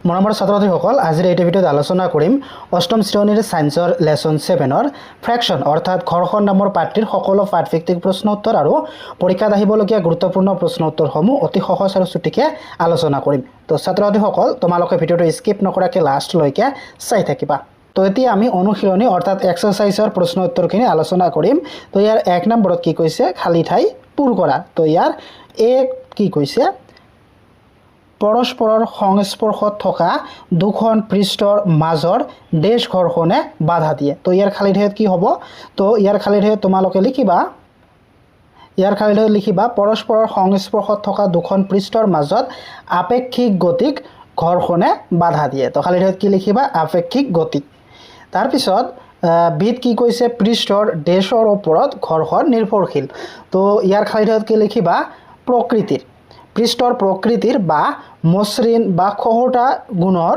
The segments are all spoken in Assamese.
মৰমৰ ছাত্ৰ-ছাত্ৰীসকল, আজিৰ এই ভিডিঅ'ত আলোচনা কৰিম অষ্টম শ্ৰেণীৰ সায়েন্সৰ লেসন 7ৰ ফ্ৰেকশন অৰ্থাৎ ঘৰ্ষণ নামৰ পাঠটিৰ সকলো পাঠভিত্তিক প্ৰশ্ন উত্তৰ আৰু পৰীক্ষাত আহিবলগীয়া গুৰুত্বপূৰ্ণ প্ৰশ্ন উত্তৰসমূহ অতি সহজ আৰু চুটিকে আলোচনা কৰিম। তো ছাত্ৰ-ছাত্ৰীসকল, তোমালোকে ভিডিঅ'টো স্কিপ নকৰাকৈ লাষ্টলৈকে চাই থাকিবা। তো এতিয়া আমি অনুশীলনী অৰ্থাৎ এক্সাৰসাইজৰ প্ৰশ্ন উত্তৰখিনি আলোচনা কৰিম। তো ইয়াৰ 1 নম্বৰত কি কৈছে, খালী ঠাই পূৰ কৰা। তো ইয়াৰ কি কৈছে, পৰস্পৰৰ সংস্পৰ্শত থকা দুখন পৃষ্ঠৰ মাজৰ ডেশ ঘৰ্ষণে বাধা দিয়ে। তো ইয়াৰ খালী ঠাইত কি হ'ব, তো ইয়াৰ খালী ঠাইত তোমালোকে লিখিবা পৰস্পৰৰ সংস্পৰ্শত থকা দুখন পৃষ্ঠৰ মাজত আপেক্ষিক গতিক ঘৰ্ষণে বাধা দিয়ে। তো খালী ঠাইত কি লিখিবা, আপেক্ষিক গতি। তাৰপিছত বিত কি কৈছে, পৃষ্ঠৰ ডেশৰ ওপৰত ঘৰ্ষণ নিৰ্ভৰশীল। তো ইয়াৰ খালী ঠাইত কি লিখিবা, প্ৰকৃতিৰ, পৃষ্ঠৰ প্ৰকৃতিৰ বা মসৃণ বা খহটা গুণৰ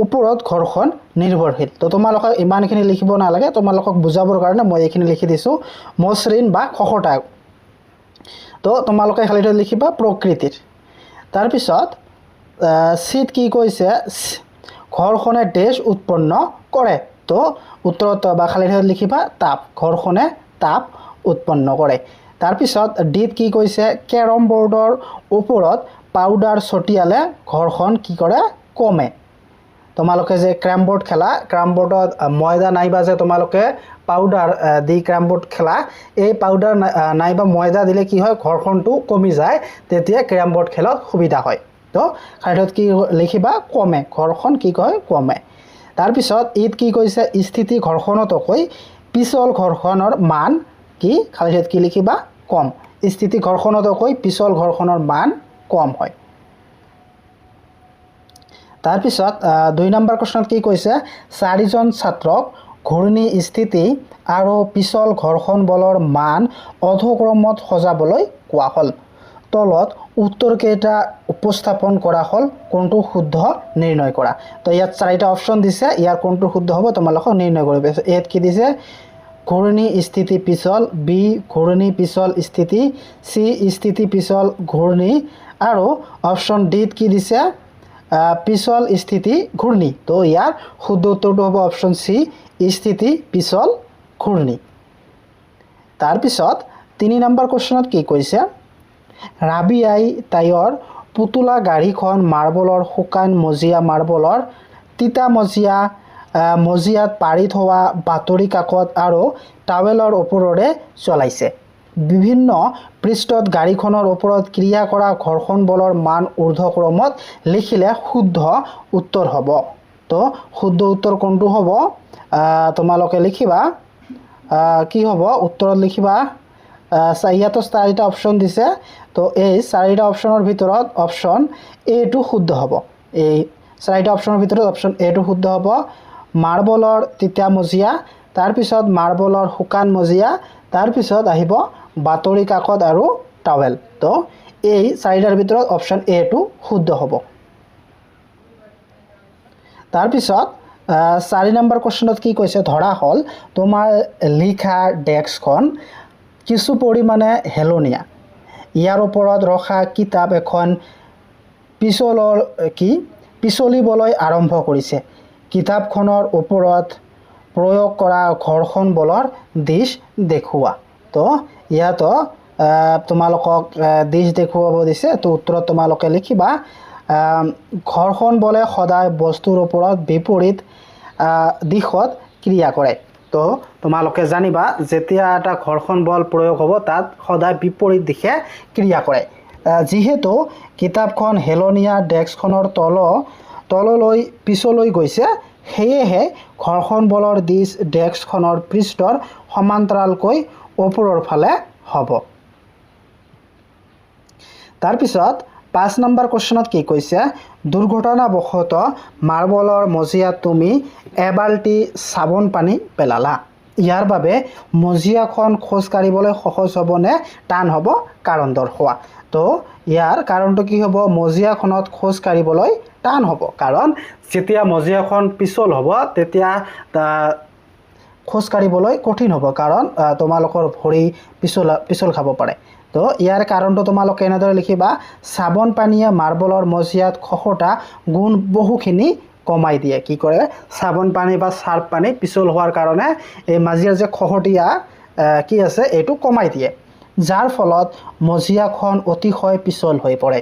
ওপৰত ঘৰ্ষণ নিৰ্ভৰশীল। তো তোমালোকে ইমানখিনি লিখিব নালাগে, তোমালোকক বুজাবৰ কাৰণে মই এইখিনি লিখি দিছোঁ, মসৃণ বা খহটা। তো তোমালোকে খালী ঠাইত লিখিবা প্ৰকৃতিৰ। তাৰপিছত চিত কি কৈছে, ঘৰ্ষণে ডেশ উৎপন্ন কৰে। তো উত্তৰত বা খালী ঠাইত লিখিবা তাপ, ঘৰ্ষণে তাপ উৎপন্ন কৰে। তাৰপিছত ডিত কি কৈছে, কেৰম বৰ্ডৰ ওপৰত পাউডাৰ ছটিয়ালে ঘৰ্ষণ কি কৰে, কমে। তোমালোকে যে ক্যাৰম বোৰ্ড খেলা, ক্যাৰম বোৰ্ডত ময়দা নাইবা যে তোমালোকে পাউডাৰ দি ক্যাৰম বোৰ্ড খেলা, এই পাউডাৰ নাইবা ময়দা দিলে কি হয়, ঘৰ্ষণটো কমি যায়, তেতিয়া ক্যাৰম বোৰ্ড খেলত সুবিধা হয়। তো খাদ্যত কি লিখিবা, কমে, ঘৰ্ষণ কি কয়, কমে। তাৰপিছত ইত কি কৈছে, স্থিতি ঘৰ্ষণতকৈ পিছল ঘৰ্ষণৰ মান কি, খালী ঠাইত কি লিখিবা, কম। স্থিতি ঘৰ্ষণতকৈ পিছল ঘৰ্ষণৰ মান কম হয়। তাৰপিছত 2 নম্বৰ প্ৰশ্নত কি কৈছে, 4জন ছাত্ৰক ঘূৰ্ণী স্থিতি আৰু পিছল ঘৰ্ষণ বলৰ মান অধক্ৰমত সজাবলৈ কোৱা হ'ল। তলত উত্তৰকেইটা উপস্থাপন কৰা হ'ল, কোনটো শুদ্ধ নিৰ্ণয় কৰা। তো ইয়াত 4টা অপশ্যন দিছে, ইয়াৰ কোনটো শুদ্ধ হ'ব তোমালোকক নিৰ্ণয় কৰিব। ইয়াত কি দিছে, ঘূৰ্ণী স্থিতি পিছল, বি ঘূৰ্ণী পিছল স্থিতি, চি স্থিতি পিছল ঘূৰ্ণী, আৰু অপশ্যন ডিত কি দিছে, পিছল স্থিতি ঘূৰ্ণী। তো ইয়াৰ শুদ্ধ উত্তৰটো হ'ব অপশ্যন চি, স্থিতি পিছল ঘূৰ্ণী। তাৰপিছত 3 নম্বৰ কুৱেশ্যনত কি কৈছে, ৰাবিয়াই তাইৰ পুতলা গাড়ীখন মাৰ্বলৰ শুকান মজিয়া মাৰ্বলৰ তিতা মজিয়াত পাৰি থোৱা বাতৰি কাকত আৰু টাৱেলৰ ওপৰেৰে চলাইছে। বিভিন্ন পৃষ্ঠত গাড়ীখনৰ ওপৰত ক্ৰিয়া কৰা ঘৰ্ষণ বলৰ মান ঊৰ্ধ্বক্ৰমত লিখিলে শুদ্ধ উত্তৰ হ'ব। তো শুদ্ধ উত্তৰ কোনটো হ'ব, তোমালোকে লিখিবা কি হ'ব, উত্তৰত লিখিবা, ইয়াতো 4টা অপশ্যন দিছে। তো এই 4টা অপশ্যনৰ ভিতৰত অপশ্যন এটো শুদ্ধ হ'ব। এই 4টা অপশ্যনৰ ভিতৰত অপশ্যন এটো শুদ্ধ হ'ব। মাৰ্বলৰ তিতা মজিয়া, তাৰপিছত মাৰ্বলৰ শুকান মজিয়া, তাৰপিছত আহিব বাতৰি কাকত আৰু টাৱেল। তো এই 4টাৰ ভিতৰত অপশ্যন এটো শুদ্ধ হ'ব। তাৰপিছত 4 নম্বৰ কুৱেশ্যনত কি কৈছে, ধৰা হ'ল তোমাৰ লিখা ডেস্কখন কিছু পৰিমাণে হেলনীয়া, ইয়াৰ ওপৰত ৰখা কিতাপ এখন পিছলিবলৈ আৰম্ভ কৰিছে। কিতাপখনৰ ওপৰত প্ৰয়োগ কৰা ঘৰ্ষণ বলৰ দিশ দেখুওৱা। তো ইয়াতো তোমালোকক দিশ দেখুৱাব দিছে। তো উত্তৰত তোমালোকে লিখিবা, ঘৰ্ষণ বলে সদায় বস্তুৰ ওপৰত বিপৰীত দিশত ক্ৰিয়া কৰে। তো তোমালোকে জানিবা, যেতিয়া এটা ঘৰ্ষণ বল প্ৰয়োগ হ'ব, তাত সদায় বিপৰীত দিশে ক্ৰিয়া কৰে। যিহেতু কিতাপখন হেলনীয়া ডেস্কখনৰ তললৈ পিছলৈ গৈছে, সেয়েহে ঘৰ্ষণ বলৰ দিশ ডেস্কখনৰ পৃষ্ঠৰ সমান্তৰালকৈ ওপৰৰ ফালে হ'ব। তাৰপিছত 5 নম্বৰ কুৱেশ্যনত কি কৈছে, দুৰ্ঘটনাবশতঃ মাৰ্বলৰ মজিয়াত তুমি এবাল্টি চাবোন পানী পেলালা। ইয়াৰ বাবে মজিয়াখন খোজ কাঢ়িবলৈ সহজ হ'ব নে টান হ'ব, কাৰণ দৰ্শোৱা। তো ইয়াৰ কাৰণটো কি হ'ব, মজিয়াখনত খোজ কাঢ়িবলৈ টান হ'ব, কাৰণ যেতিয়া মজিয়াখন পিছল হ'ব তেতিয়া খোজ কাঢ়িবলৈ কঠিন হ'ব, কাৰণ তোমালোকৰ ভৰি পিছল খাব পাৰে। তো ইয়াৰ কাৰণটো তোমালোকে এনেদৰে লিখিবা চাবোন পানীয়ে মাৰ্বলৰ মজিয়াত খহটা গুণ বহুখিনি কমাই দিয়ে কি কৰে চাবোন পানী বা সাৰ্ফ পানী পিছল হোৱাৰ কাৰণে এই মজিয়াৰ যে খহটীয়া কি আছে এইটো কমাই দিয়ে যাৰ ফলত মজিয়াখন অতিশয় পিছল হৈ পৰে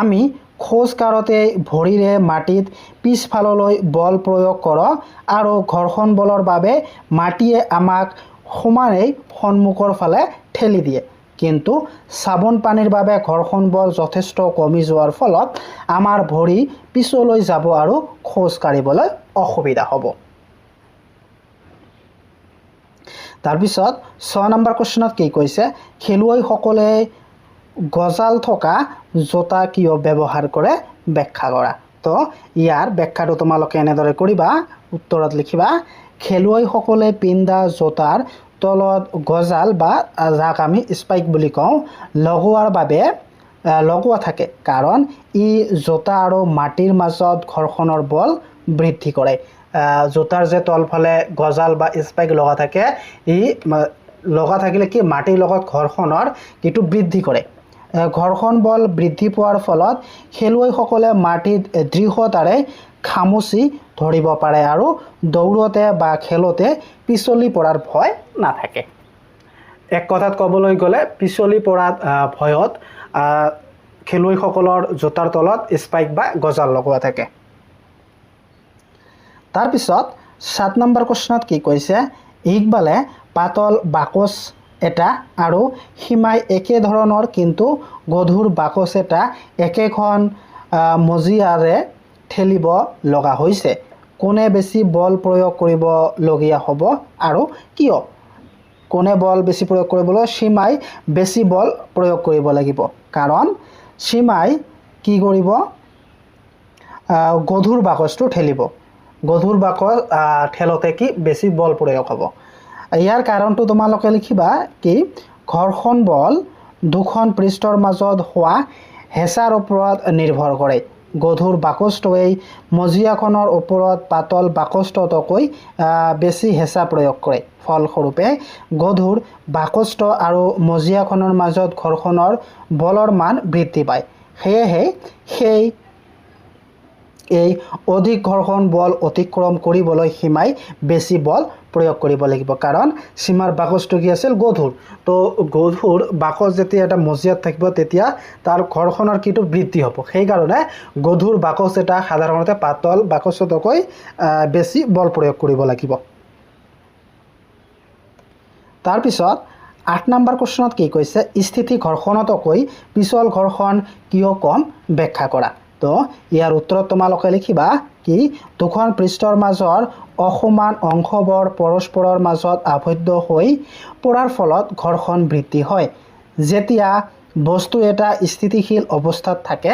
আমি খোজ কাঢ়োতে ভৰিৰে মাটিত পিছফাললৈ বল প্ৰয়োগ কৰোঁ আৰু ঘৰ্ষণ বলৰ বাবে মাটিয়ে আমাক সমানেই সন্মুখৰ ফালে ঠেলি দিয়ে কিন্তু চাবোন পানীৰ বাবে ঘৰ্ষণ বল যথেষ্ট কমি যোৱাৰ ফলত আমাৰ ভৰি পিছলৈ যাব আৰু খোজ কাঢ়িবলৈ অসুবিধা হ'ব তাৰপিছত 6 নম্বৰ কোৱেশ্চনত কি কৈছে খেলুৱৈসকলে গজাল থকা জোতা কিয় ব্যৱহাৰ কৰে ব্যাখ্যা কৰা তো ইয়াৰ ব্যাখ্যাটো তোমালোকে এনেদৰে কৰিবা উত্তৰত লিখিবা খেলুৱৈসকলে পিন্ধা জোতাৰ তলত গজাল বা যাক আমি স্পাইক বুলি কওঁ লগোৱাৰ বাবে লগোৱা থাকে কাৰণ ই জোতা আৰু মাটিৰ মাজত ঘৰ্ষণৰ বল বৃদ্ধি কৰে জোতাৰ যে তলফালে গজাল বা স্পাইক লগা থাকে ই লগা থাকিলে কি মাটিৰ লগত ঘৰ্ষণৰ কিটো বৃদ্ধি কৰে ঘৰ্ষণ বল বৃদ্ধি পোৱাৰ ফলত খেলুৱৈসকলে মাটিত দৃঢ়তাৰে খামুচি ধৰিব পাৰে আৰু দৌৰতে বা খেলতে পিছলি পৰাৰ ভয় নাথাকে এক কথাত ক'বলৈ গ'লে পিছলি পৰাৰ ভয়ত খেলুৱৈসকলৰ জোতাৰ তলত স্পাইক বা গজাল লগোৱা থাকে তাৰপিছত 7 নম্বৰ কোৱেশ্চনত কি কৈছে ইকবালে পাতল বাকচ এটা আৰু সীমাই একে ধৰণৰ কিন্তু গধুৰ বাকচ এটা একেখন মজিয়াৰে ঠেলিব লগা হৈছে কোনে বেছি বল প্ৰয়োগ কৰিব লগিয়া হ'ব আৰু কিয় কোনে বল বেছি প্ৰয়োগ কৰিবলৈ সীমাই বেছি বল প্ৰয়োগ কৰিব লাগিব কাৰণ সীমাই কি কৰিব গধুৰ বাকচটো ঠেলিব গধুৰ বাকচ ঠেলতে কি বেছি বল প্ৰয়োগ হ'ব ইয়াৰ কাৰণটো তোমালোকে লিখিবা কি ঘৰ্ষণ বল দুখন পৃষ্ঠৰ মাজত হোৱা হেঁচাৰ ওপৰত নিৰ্ভৰ কৰে গধুৰ বাকচটোৱে মজিয়াখনৰ ওপৰত পাতল বাকচটোতকৈ বেছি হেঁচা প্ৰয়োগ কৰে ফলস্বৰূপে গধুৰ বাকচটো আৰু মজিয়াখনৰ মাজত ঘৰ্ষণৰ বলৰ মান বৃদ্ধি পায় সেয়েহে এই অধিক ঘৰ্ষণ বল অতিক্ৰম কৰিবলৈ সীমাই বেছি বল প্ৰয়োগ কৰিব লাগিব কাৰণ সীমাৰ বাকচটো কি আছিল গধুৰ তো গধুৰ বাকচ যেতিয়া এটা মজিয়াত থাকিব তেতিয়া তাৰ ঘৰ্ষণৰ কিটো বৃদ্ধি হ'ব সেই কাৰণে গধুৰ বাকচ এটা সাধাৰণতে পাতল বাকচতকৈ বেছি বল প্ৰয়োগ কৰিব লাগিব তাৰপিছত 8 নম্বৰ কোৱেশ্চনত কি কৈছে স্থিতি ঘৰ্ষণতকৈ পিছল ঘৰ্ষণ কিয় কম ব্যাখ্যা কৰা তো ইয়াৰ উত্তৰত তোমালোকে লিখিবা কি দুখন পৃষ্ঠৰ মাজৰ অসমান অংশবোৰ পৰস্পৰৰ মাজত আবদ্ধ হৈ পৰাৰ ফলত ঘৰ্ষণ বৃদ্ধি হয় যেতিয়া বস্তু এটা স্থিতিশীল অৱস্থাত থাকে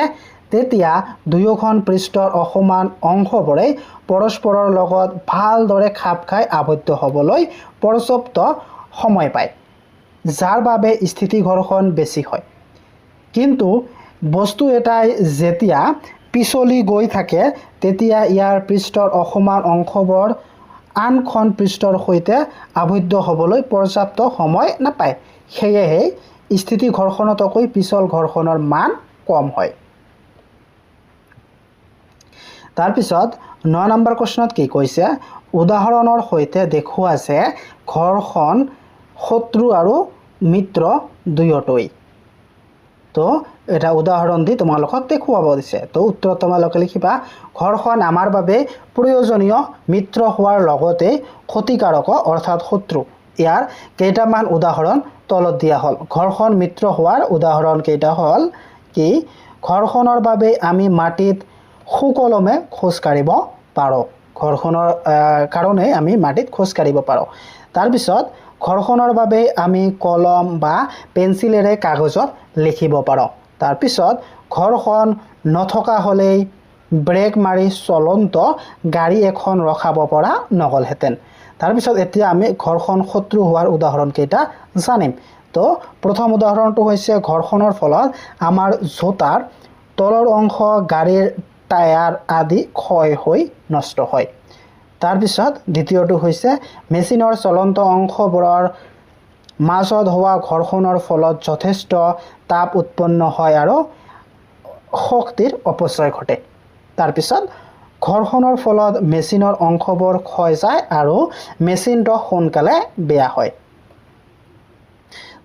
তেতিয়া দুয়োখন পৃষ্ঠৰ অসমান অংশবোৰে পৰস্পৰৰ লগত ভালদৰে খাপ খাই আবদ্ধ হ'বলৈ পৰ্যাপ্ত সময় পায় যাৰ বাবে স্থিতি ঘৰ্ষণ বেছি হয় কিন্তু বস্তু এটাই যেতিয়া পিছলি গৈ থাকে তেতিয়া ইয়াৰ পৃষ্ঠৰ অসমান অংশবোৰ আনখন পৃষ্ঠৰ সৈতে আবদ্ধ হ'বলৈ পৰ্যাপ্ত সময় নাপায় সেয়েহে স্থিতি ঘৰ্ষণতকৈ পিছল ঘৰ্ষণৰ মান কম হয় তাৰপিছত 9 নম্বৰ কোৱেশ্চনত কি কৈছে উদাহৰণৰ সৈতে দেখুওৱা যে ঘৰ্ষণ শত্ৰু আৰু মিত্ৰ দুয়োটাই তো এটা উদাহৰণ দি তোমালোকক দেখুৱাব দিছে তো উত্তৰত তোমালোকে লিখিবা ঘৰ্ষণ আমাৰ বাবে প্ৰয়োজনীয় মিত্ৰ হোৱাৰ লগতে ক্ষতিকাৰক অৰ্থাৎ শত্ৰু ইয়াৰ কেইটামান উদাহৰণ তলত দিয়া হ'ল ঘৰ্ষণ মিত্ৰ হোৱাৰ উদাহৰণ কেইটা হ'ল কি ঘৰ্ষণৰ বাবে আমি মাটিত সুকলমে খোজ কাঢ়িব পাৰোঁ ঘৰ্ষণৰ কাৰণে আমি মাটিত খোজ কাঢ়িব পাৰোঁ তাৰপিছত ঘৰ্ষণৰ বাবে আমি কলম বা পেন্সিলেৰে কাগজত লিখিব পাৰোঁ তাৰপিছত ঘৰ্ষণ নথকা হ'লেই ব্ৰেক মাৰি চলন্ত গাড়ী এখন ৰখাব পৰা নগ'লহেঁতেন তাৰপিছত এতিয়া আমি ঘৰ্ষণ শত্ৰু হোৱাৰ উদাহৰণ কেইটা জানিম তো প্ৰথম উদাহৰণটো হৈছে ঘৰ্ষণৰ ফলত আমাৰ জোতাৰ তলৰ অংশ গাড়ীৰ টায়াৰ আদি ক্ষয় হৈ নষ্ট হয় তাৰপিছত দ্বিতীয়টো হৈছে মেচিনৰ চলন্ত অংশবোৰৰ মাজত হোৱা ঘৰ্ষণৰ ফলত যথেষ্ট তাপ উৎপন্ন হয় আৰু শক্তিৰ অপচয় ঘটে। তাৰপিছত ঘৰ্ষণৰ ফলত মেচিনৰ অংশবোৰ ক্ষয় যায় আৰু মেচিনটো সোনকালে বেয়া হয়।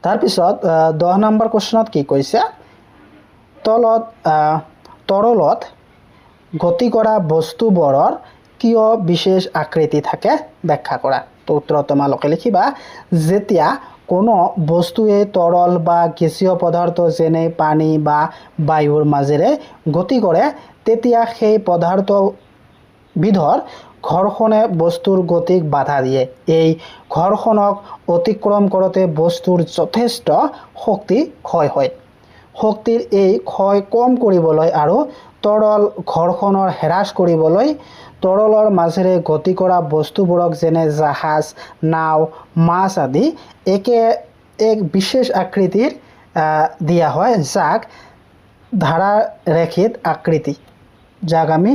তাৰপিছত 10 নম্বৰ কোৱেশ্যনত কি কৈছে, তৰলত গতি কৰা বস্তুবোৰৰ কিয় বিশেষ আকৃতি থাকে ব্যাখ্যা কৰা। তো উত্তৰত তোমালোকে লিখিবা, যেতিয়া কোনো বস্তুৱে তৰল বা গেছীয় পদাৰ্থ যেনে পানী বা বায়ুৰ মাজেৰে গতি কৰে তেতিয়া সেই পদাৰ্থবিধৰ ঘৰ্ষণে বস্তুৰ গতিক বাধা দিয়ে। এই ঘৰ্ষণক অতিক্ৰম কৰোঁতে বস্তুৰ যথেষ্ট শক্তি ক্ষয় হয়। শক্তিৰ এই ক্ষয় কম কৰিবলৈ আৰু তৰল ঘৰ্ষণৰ হ্ৰাস কৰিবলৈ তৰলৰ মাজেৰে গতি কৰা বস্তুবোৰক যেনে জাহাজ, নাও, মাছ আদি এক বিশেষ আকৃতিৰ দিয়া হয়, যাক ধাৰাৰেখিত আকৃতি, যাক আমি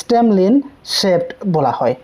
ষ্টেমলিন শ্বেপড বোলা হয়।